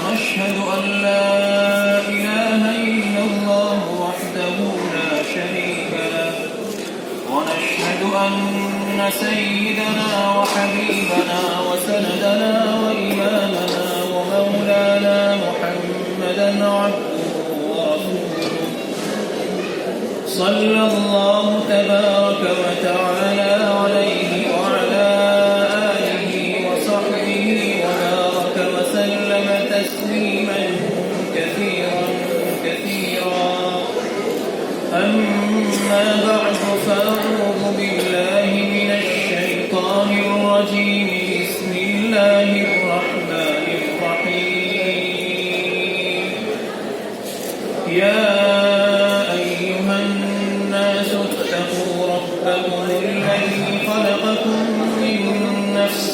وأشهد أن لا إله إلا الله وحده لا شريك له ونشهد أن سيدنا وحبيبنا وسندنا وإمامنا ومولانا محمدا عبده ورسوله صلى الله تبارك وتعالى عليه وعلى آله وصحبه وبارك وسلم تسليما كثيرا كثيرا. أما بعد فأعوذ بالله من الشيطان الرجيم. بسم الله الرحمن الرحيم. يا أيها الناس اتقوا ربكم الذي خلقكم من نفس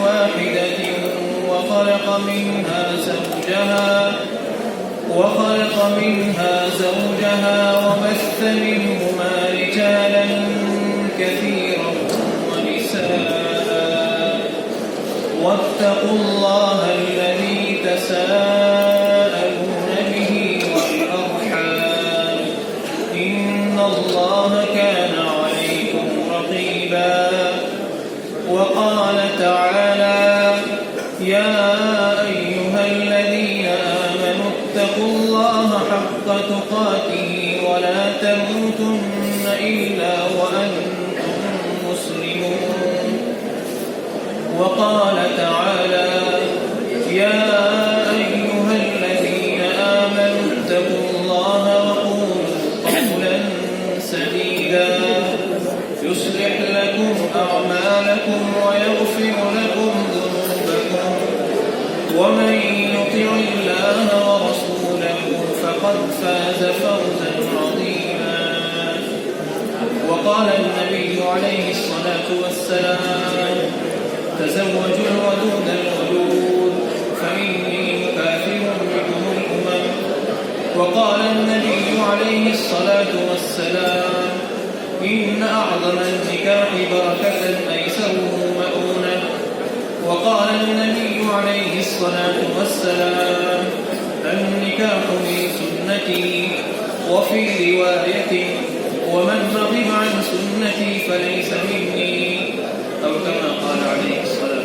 واحدة وخلق منها زوجها وبث منهما رجالا كثيرا ونساء واتقوا الله الذي تساءلون به والأرحام إن الله كان عليكم رقيبا. وقال تعالى يا أيها الذين آمنوا اتقوا الله حق تقاته ولا تموتن إلا وأنتم مسلمون. وقال تعالى يا أيها الذين آمنوا اتقوا الله وقولوا قولا سديدا يصلح لكم أعمالكم ويغفر لكم ذنوبكم ومن يطع الله ورسوله فقد فاز فوزا عظيما. وقال النبي عليه الصلاة والسلام تزوجوا الودود الودود فإني مكافر بكم الأمم. وقال النبي عليه الصلاة والسلام إن أعظم النكاح بركة أيسره مؤونة. وقال النبي عليه الصلاة والسلام النكاح من سنتي. وفي رواية ومن رغب عن سنتي فليس مني أو كما قال عليه الصلاة